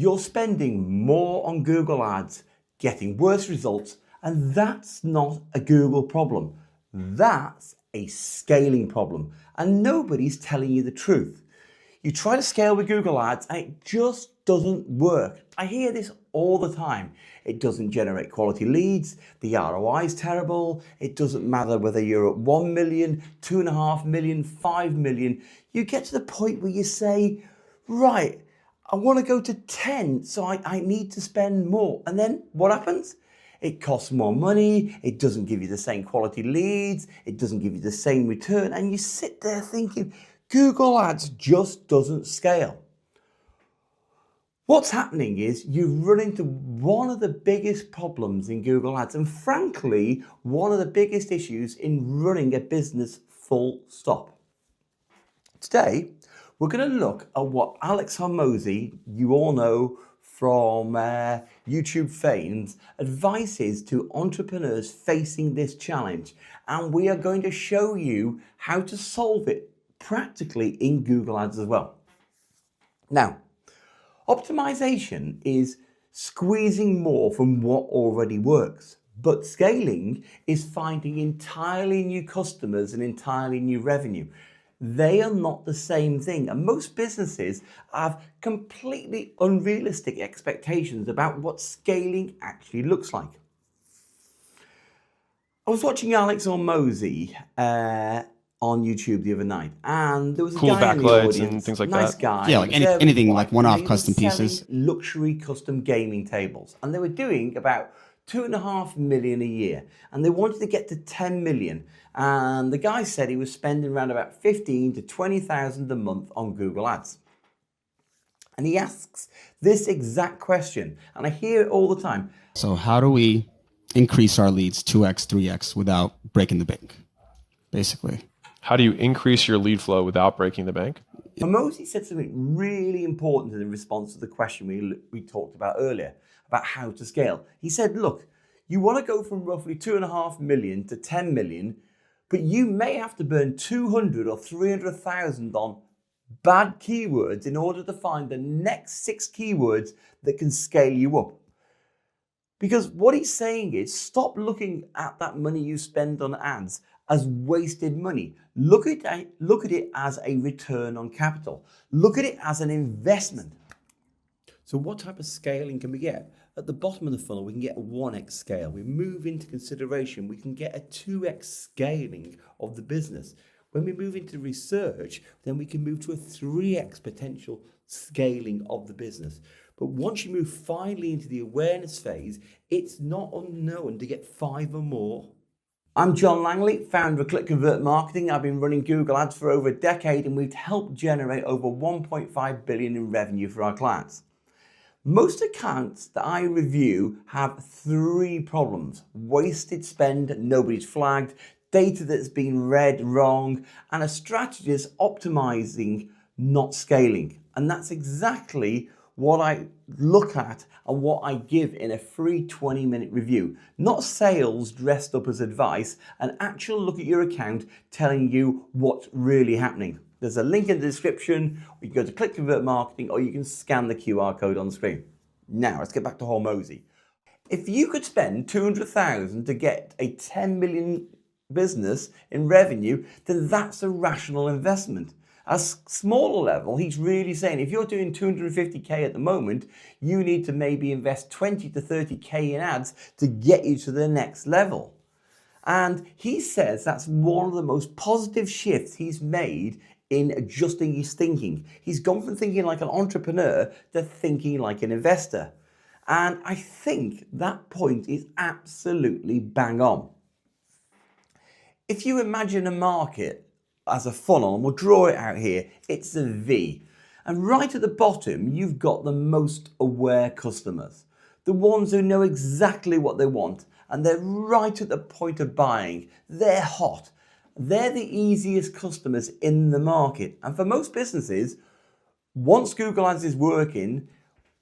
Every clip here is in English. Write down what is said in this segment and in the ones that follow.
You're spending more on Google Ads, getting worse results, and that's not a Google problem. That's a scaling problem, and nobody's telling you the truth. You try to scale with Google Ads and it just doesn't work. I hear this all the time. It doesn't generate quality leads, the ROI is terrible, it doesn't matter whether you're at 1 million, 2.5 million, 5 million. You get to the point where you say, right, I want to go to 10, so I need to spend more. And then what happens? It costs more money, it doesn't give you the same quality leads, it doesn't give you the same return, and you sit there thinking, Google Ads just doesn't scale. What's happening is you run into one of the biggest problems in Google Ads, and frankly, one of the biggest issues in running a business full stop. Today, we're going to look at what Alex Hormozi, you all know from YouTube fames, advises to entrepreneurs facing this challenge. And we are going to show you how to solve it practically in Google Ads as well. Now, optimization is squeezing more from what already works, but scaling is finding entirely new customers and entirely new revenue. They are not the same thing, and most businesses have completely unrealistic expectations about what scaling actually looks like. I was watching Alex Hormozi on YouTube the other night, and there was a cool guy in the backlights audience, and things like nice that. guy. Yeah, like anything like one-off custom pieces. Luxury custom gaming tables, and they were doing about 2.5 million a year, and they wanted to get to 10 million. And the guy said he was spending around about 15 to 20,000 a month on Google Ads. And he asks this exact question, and I hear it all the time. So how do we increase our leads 2x, 3x without breaking the bank, basically? How do you increase your lead flow without breaking the bank? Hormozi said something really important in response to the question we talked about earlier, about how to scale. He said, look, you want to go from roughly 2.5 million to 10 million, but you may have to burn 200 or 300,000 on bad keywords in order to find the next 6 keywords that can scale you up. Because what he's saying is, stop looking at that money you spend on ads as wasted money. Look at it as a return on capital. Look at it as an investment. So what type of scaling can we get? At the bottom of the funnel, we can get a 1x scale. We move into consideration, we can get a 2x scaling of the business. When we move into research, then we can move to a 3x potential scaling of the business. But once you move finally into the awareness phase, it's not unknown to get 5 or more. I'm John Langley, founder of Click Convert Marketing. I've been running Google Ads for over a decade, and we've helped generate over 1.5 billion in revenue for our clients. Most accounts that I review have 3 problems: wasted spend, nobody's flagged, data that's been read wrong, and a strategist optimizing, not scaling. And that's exactly what I look at and what I give in a free 20-minute review. Not sales dressed up as advice, an actual look at your account telling you what's really happening. There's a link in the description, or you can go to Click Convert Marketing, or you can scan the QR code on the screen. Now, let's get back to Hormozi. If you could spend 200,000 to get a 10 million business in revenue, then that's a rational investment. At a smaller level, he's really saying if you're doing 250k at the moment, you need to maybe invest 20 to 30k in ads to get you to the next level. And he says that's one of the most positive shifts he's made in adjusting his thinking. He's gone from thinking like an entrepreneur to thinking like an investor. And I think that point is absolutely bang on. If you imagine a market as a funnel, and we'll draw it out here, it's a V. And right at the bottom, you've got the most aware customers, the ones who know exactly what they want, and they're right at the point of buying. They're hot. They're the easiest customers in the market. And for most businesses, once Google Ads is working,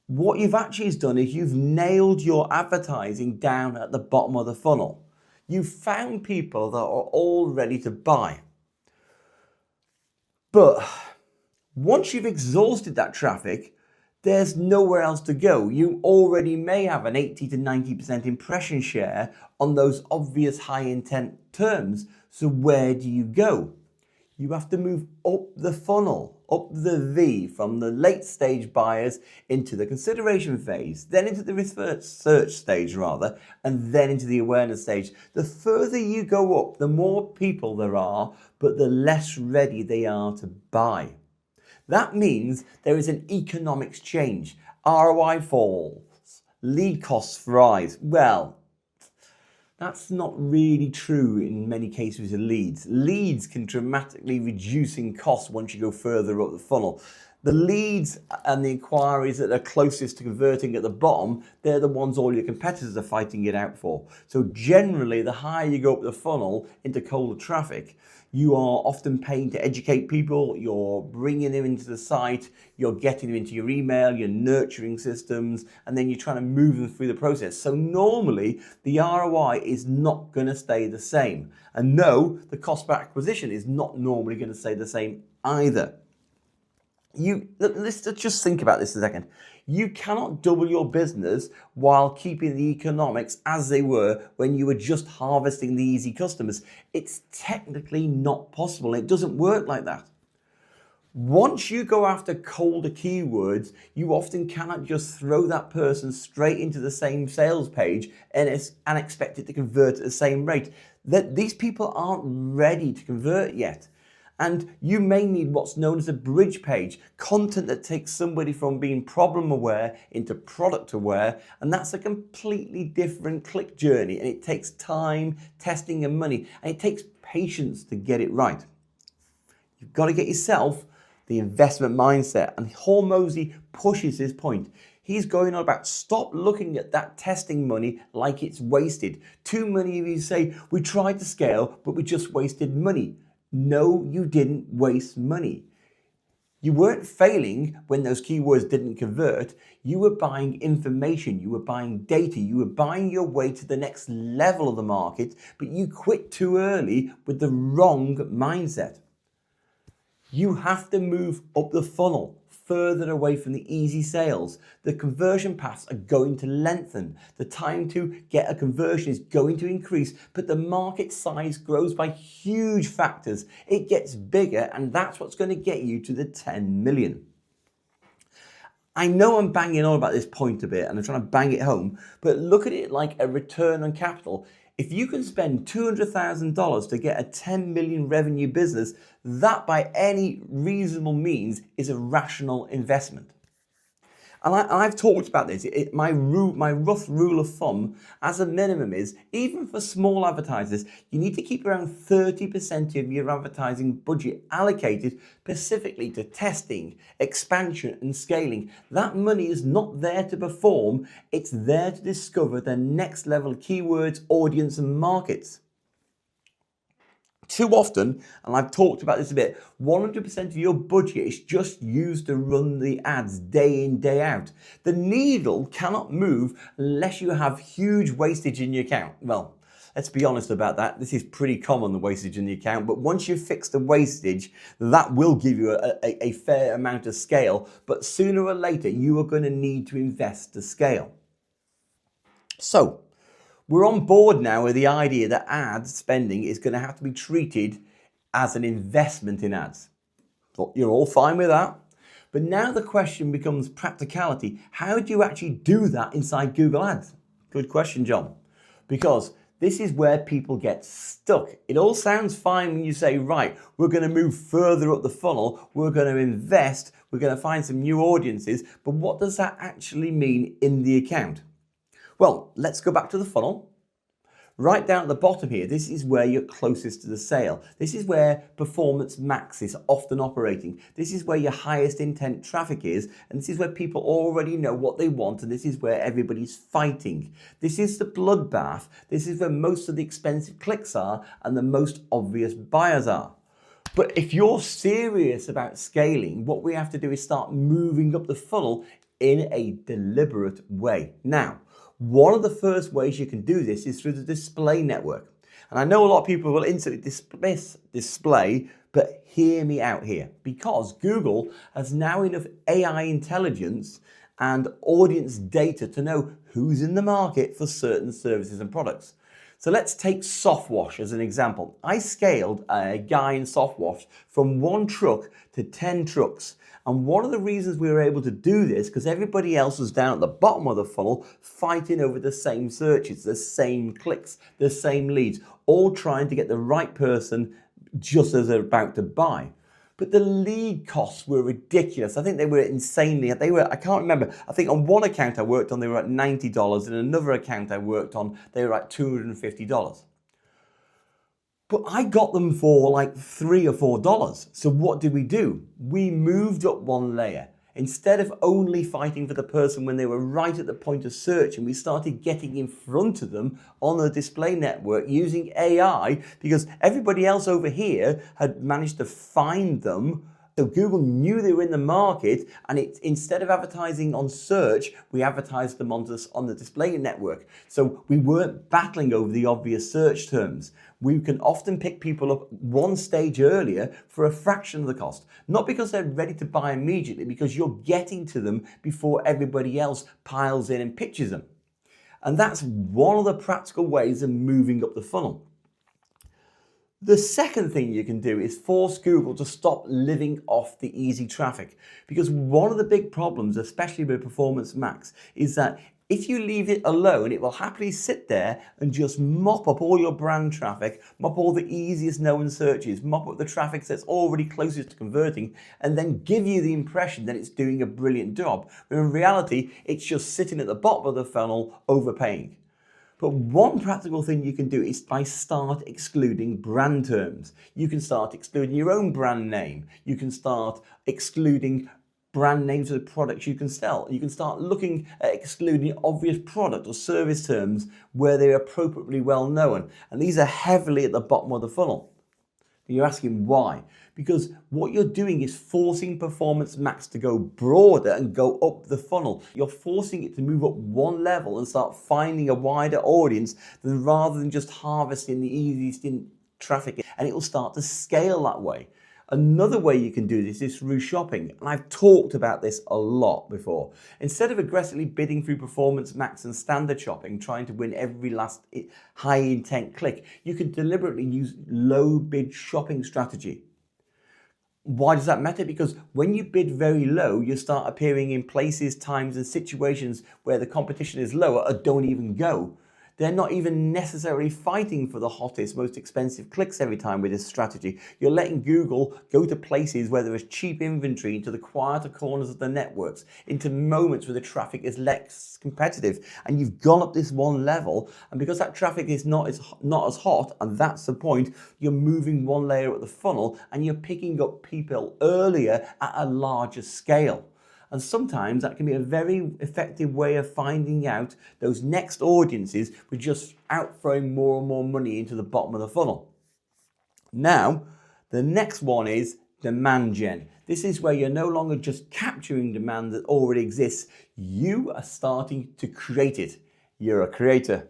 what you've actually done is you've nailed your advertising down at the bottom of the funnel. You've found people that are all ready to buy. But once you've exhausted that traffic, there's nowhere else to go. You already may have an 80 to 90% impression share on those obvious high intent terms. So where do you go? You have to move up the funnel, up the V, from the late stage buyers into the consideration phase, then into the research stage rather, and then into the awareness stage. The further you go up, the more people there are, but the less ready they are to buy. That means there is an economics change. ROI falls, lead costs rise. Well, that's not really true in many cases with leads. Leads can dramatically reduce in cost once you go further up the funnel. The leads and the inquiries that are closest to converting at the bottom, they're the ones all your competitors are fighting it out for. So generally, the higher you go up the funnel into colder traffic, you are often paying to educate people, you're bringing them into the site, you're getting them into your email, you're nurturing systems, and then you're trying to move them through the process. So normally, the ROI is not going to stay the same. And no, the cost per acquisition is not normally going to stay the same either. Let's just think about this a second. You cannot double your business while keeping the economics as they were when you were just harvesting the easy customers. It's technically not possible. It doesn't work like that. Once you go after colder keywords, you often cannot just throw that person straight into the same sales page and expect it to convert at the same rate. These people aren't ready to convert yet. And you may need what's known as a bridge page, content that takes somebody from being problem aware into product aware, and that's a completely different click journey, and it takes time, testing, and money, and it takes patience to get it right. You've got to get yourself the investment mindset, and Hormozi pushes his point. He's going on about stop looking at that testing money like it's wasted. Too many of you say, we tried to scale, but we just wasted money. No, you didn't waste money. You weren't failing when those keywords didn't convert. You were buying information, you were buying data, you were buying your way to the next level of the market, but you quit too early with the wrong mindset. You have to move up the funnel, further away from the easy sales. The conversion paths are going to lengthen. The time to get a conversion is going to increase, but the market size grows by huge factors. It gets bigger, and that's what's going to get you to the 10 million. I know I'm banging on about this point a bit, and I'm trying to bang it home, but look at it like a return on capital. If you can spend $200,000 to get a 10 million revenue business, that by any reasonable means is a rational investment. And I've talked about this. My rough rule of thumb as a minimum is, even for small advertisers, you need to keep around 30% of your advertising budget allocated specifically to testing, expansion, and scaling. That money is not there to perform. It's there to discover the next level of keywords, audience, and markets. Too often, and I've talked about this a bit, 100% of your budget is just used to run the ads day in, day out. The needle cannot move unless you have huge wastage in your account. Well, let's be honest about that. This is pretty common, the wastage in the account, but once you fix the wastage, that will give you a fair amount of scale, but sooner or later, you are going to need to invest to scale. So, we're on board now with the idea that ad spending is going to have to be treated as an investment in ads. You're all fine with that? But now the question becomes practicality. How do you actually do that inside Google Ads? Good question, John. Because this is where people get stuck. It all sounds fine when you say, right, we're going to move further up the funnel, we're going to invest, we're going to find some new audiences, but what does that actually mean in the account? Well, let's go back to the funnel. Right down at the bottom here, this is where you're closest to the sale. This is where Performance Max is often operating. This is where your highest intent traffic is, and this is where people already know what they want, and this is where everybody's fighting. This is the bloodbath. This is where most of the expensive clicks are and the most obvious buyers are. But if you're serious about scaling, what we have to do is start moving up the funnel in a deliberate way. Now, one of the first ways you can do this is through the display network. And I know a lot of people will instantly dismiss display, But hear me out here, because Google has now enough AI intelligence and audience data to know who's in the market for certain services and products. So let's take Softwash as an example. I scaled a guy in Softwash from 1 truck to 10 trucks. And one of the reasons we were able to do this, because everybody else was down at the bottom of the funnel fighting over the same searches, the same clicks, the same leads, all trying to get the right person just as they're about to buy. But the lead costs were ridiculous. I think they were insanely, I can't remember. I think on one account I worked on, they were at $90. And another account I worked on, they were at $250. But I got them for like $3 or $4. So what did we do? We moved up one layer. Instead of only fighting for the person when they were right at the point of search, and we started getting in front of them on the display network using AI, because everybody else over here had managed to find them. So Google knew they were in the market, and instead of advertising on search, we advertised them on the display network. So we weren't battling over the obvious search terms. We can often pick people up one stage earlier for a fraction of the cost. Not because they're ready to buy immediately, because you're getting to them before everybody else piles in and pitches them. And that's one of the practical ways of moving up the funnel. The second thing you can do is force Google to stop living off the easy traffic. Because one of the big problems, especially with Performance Max, is that if you leave it alone, it will happily sit there and just mop up all your brand traffic, mop all the easiest known searches, mop up the traffic that's already closest to converting, and then give you the impression that it's doing a brilliant job. When in reality, it's just sitting at the bottom of the funnel overpaying. But one practical thing you can do is by start excluding brand terms. You can start excluding your own brand name. You can start excluding brand names of the products you can sell. You can start looking at excluding obvious product or service terms where they're appropriately well known. And these are heavily at the bottom of the funnel. You're asking why? Because what you're doing is forcing Performance Max to go broader and go up the funnel. You're forcing it to move up one level and start finding a wider audience rather than just harvesting the easiest in traffic. And it will start to scale that way. Another way you can do this is through shopping, and I've talked about this a lot before. Instead of aggressively bidding through Performance Max and standard shopping, trying to win every last high intent click, you could deliberately use low bid shopping strategy. Why does that matter? Because when you bid very low, you start appearing in places, times, and situations where the competition is lower or don't even go. They're not even necessarily fighting for the hottest, most expensive clicks every time with this strategy. You're letting Google go to places where there is cheap inventory, into the quieter corners of the networks, into moments where the traffic is less competitive. And you've gone up this one level, and because that traffic is not as hot, and that's the point, you're moving one layer up the funnel and you're picking up people earlier at a larger scale. And sometimes that can be a very effective way of finding out those next audiences with just outthrowing more and more money into the bottom of the funnel. Now, the next one is demand gen. This is where you're no longer just capturing demand that already exists. You are starting to create it. You're a creator.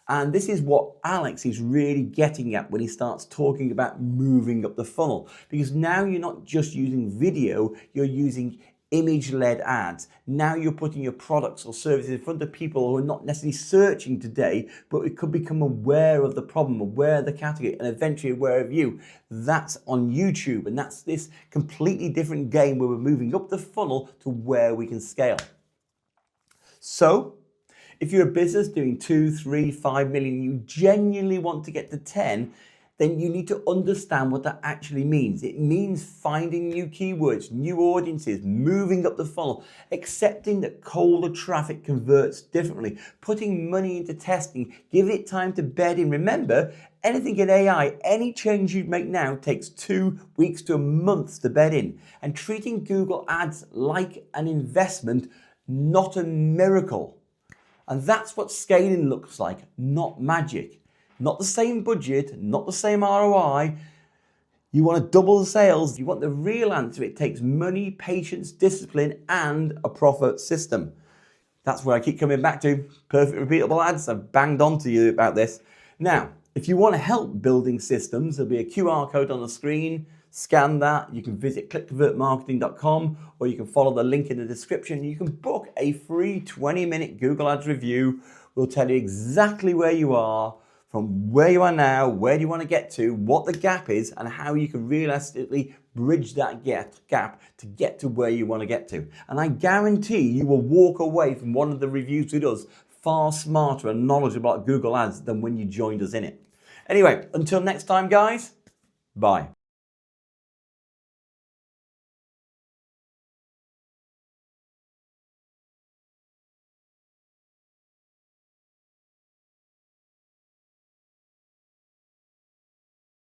And this is what Alex is really getting at when he starts talking about moving up the funnel. Because now you're not just using video, you're using image-led ads. Now you're putting your products or services in front of people who are not necessarily searching today, but it could become aware of the problem, aware of the category, and eventually aware of you. That's on YouTube, and that's this completely different game where we're moving up the funnel to where we can scale. So, if you're a business doing 2, 3, 5 million, you genuinely want to get to 10, then you need to understand what that actually means. It means finding new keywords, new audiences, moving up the funnel, accepting that colder traffic converts differently, putting money into testing, give it time to bed in. Remember, anything in AI, any change you make now takes 2 weeks to a month to bed in. And treating Google Ads like an investment, not a miracle. And that's what scaling looks like, not magic. Not the same budget, not the same ROI. You want to double the sales. You want the real answer. It takes money, patience, discipline, and a profit system. That's where I keep coming back to. Perfect repeatable ads. I've banged on to you about this. Now, if you want to help building systems, there'll be a QR code on the screen. Scan that. You can visit clickconvertmarketing.com, or you can follow the link in the description. You can book a free 20-minute Google Ads review. We'll tell you exactly where you are, from where you are now, where do you want to get to, what the gap is, and how you can realistically bridge that gap to get to where you want to get to. And I guarantee you will walk away from one of the reviews with us far smarter and knowledgeable about Google Ads than when you joined us in it. Anyway, until next time, guys, bye.